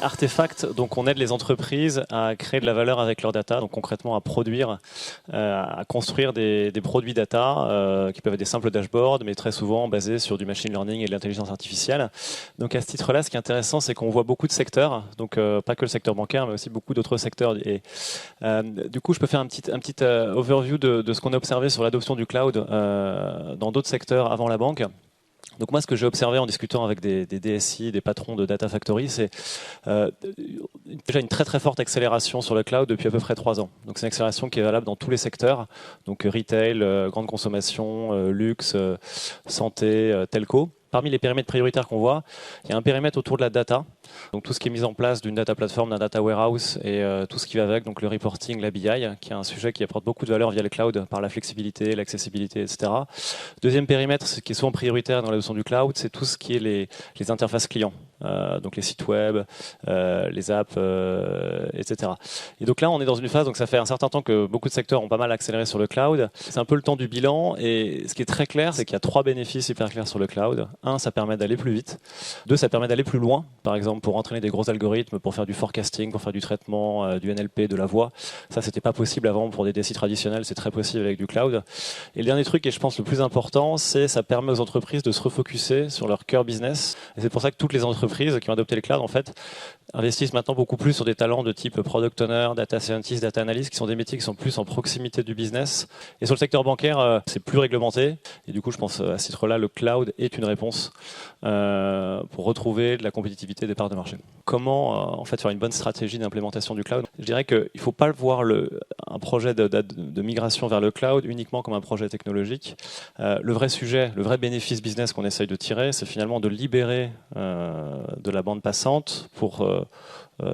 Artefact, donc on aide les entreprises à créer de la valeur avec leur data, donc concrètement à produire, à construire des produits data qui peuvent être des simples dashboards, mais très souvent basés sur du machine learning et de l'intelligence artificielle. Donc à ce titre-là, ce qui est intéressant, c'est qu'on voit beaucoup de secteurs, donc pas que le secteur bancaire, mais aussi beaucoup d'autres secteurs. Et du coup, je peux faire un petit overview de ce qu'on a observé sur l'adoption du cloud dans d'autres secteurs avant la banque. Donc moi, ce que j'ai observé en discutant avec des DSI, des patrons de Data Factory, c'est déjà une très très forte accélération sur le cloud depuis à peu près 3 ans. Donc c'est une accélération qui est valable dans tous les secteurs, donc retail, grande consommation, luxe, santé, telco. Parmi les périmètres prioritaires qu'on voit, il y a un périmètre autour de la data, donc tout ce qui est mis en place d'une data platform, d'un data warehouse et tout ce qui va avec, donc le reporting, la BI, qui est un sujet qui apporte beaucoup de valeur via le cloud par la flexibilité, l'accessibilité, etc. Deuxième périmètre, ce qui est souvent prioritaire dans l'adoption du cloud, c'est tout ce qui est les interfaces clients, donc les sites web, les apps, etc. Et donc là, on est dans une phase, donc ça fait un certain temps que beaucoup de secteurs ont pas mal accéléré sur le cloud. C'est un peu le temps du bilan et ce qui est très clair, c'est qu'il y a 3 bénéfices hyper clairs sur le cloud. 1, ça permet d'aller plus vite. 2, ça permet d'aller plus loin. Par exemple, pour entraîner des gros algorithmes, pour faire du forecasting, pour faire du traitement, du NLP, de la voix. Ça, c'était pas possible avant pour des DSI traditionnels. C'est très possible avec du cloud. Et le dernier truc, et je pense le plus important, c'est ça permet aux entreprises de se refocuser sur leur cœur business. Et c'est pour ça que toutes les entreprises qui ont adopté le cloud, en fait, investissent maintenant beaucoup plus sur des talents de type product owner, data scientist, data analyst, qui sont des métiers qui sont plus en proximité du business. Et sur le secteur bancaire, c'est plus réglementé. Et du coup, je pense à ce titre-là, le cloud est une réponse pour retrouver de la compétitivité des parts de marché. Comment en fait faire une bonne stratégie d'implémentation du cloud? Je dirais qu'il ne faut pas voir un projet de migration vers le cloud uniquement comme un projet technologique. Le vrai sujet, le vrai bénéfice business qu'on essaye de tirer, c'est finalement de libérer de la bande passante pour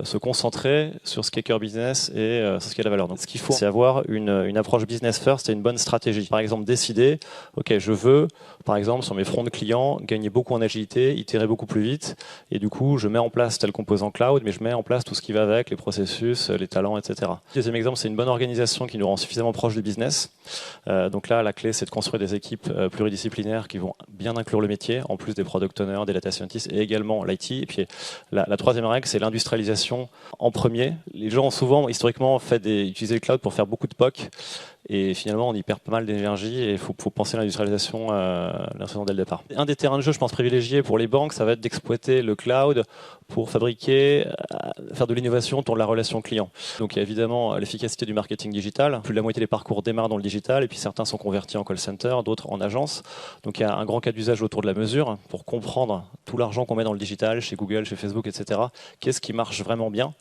se concentrer sur ce qui est cœur business et sur ce qui est la valeur. Donc, ce qu'il faut, c'est avoir une approche business first et une bonne stratégie. Par exemple, décider, ok, je veux, par exemple, sur mes fronts de clients, gagner beaucoup en agilité, itérer beaucoup plus vite, et du coup, je mets en place tel composant cloud, mais je mets en place tout ce qui va avec, les processus, les talents, etc. Deuxième exemple, c'est une bonne organisation qui nous rend suffisamment proche du business. Donc là, la clé, c'est de construire des équipes pluridisciplinaires qui vont bien inclure le métier, en plus des product owners, des data scientists et également l'IT. Et puis la troisième règle, c'est l'industrialisation en premier. Les gens ont souvent, historiquement, utilisé le cloud pour faire beaucoup de POC. Et finalement, on y perd pas mal d'énergie et il faut penser à l'industrialisation dès le départ. Un des terrains de jeu, je pense, privilégiés pour les banques, ça va être d'exploiter le cloud pour fabriquer, faire de l'innovation autour de la relation client. Donc il y a évidemment l'efficacité du marketing digital. Plus de la moitié des parcours démarrent dans le digital et puis certains sont convertis en call center, d'autres en agence. Donc il y a un grand cas d'usage autour de la mesure pour comprendre tout l'argent qu'on met dans le digital, chez Google, chez Facebook, etc. Qu'est-ce qui marche vraiment bien?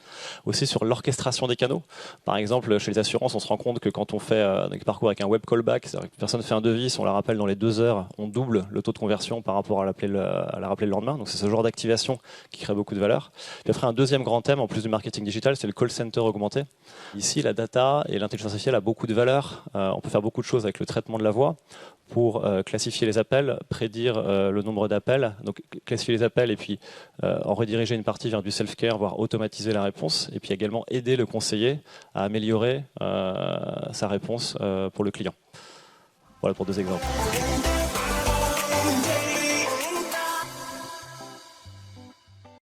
Aussi sur l'orchestration des canaux. Par exemple, chez les assurances, on se rend compte que quand on fait des parcours avec un web callback, c'est-à-dire que personne fait un devis, si on la rappelle dans les 2 heures, on double le taux de conversion par rapport à la rappeler le lendemain. Donc c'est ce genre d'activation qui crée beaucoup de valeur. Puis après, un deuxième grand thème, en plus du marketing digital, c'est le call center augmenté. Ici, la data et l'intelligence artificielle a beaucoup de valeur. On peut faire beaucoup de choses avec le traitement de la voix pour classifier les appels, prédire le nombre d'appels, donc classifier les appels et puis en rediriger une partie vers du self-care, voire automatiser la réponse, et puis également aider le conseiller à améliorer sa réponse pour le client. Voilà pour 2 exemples.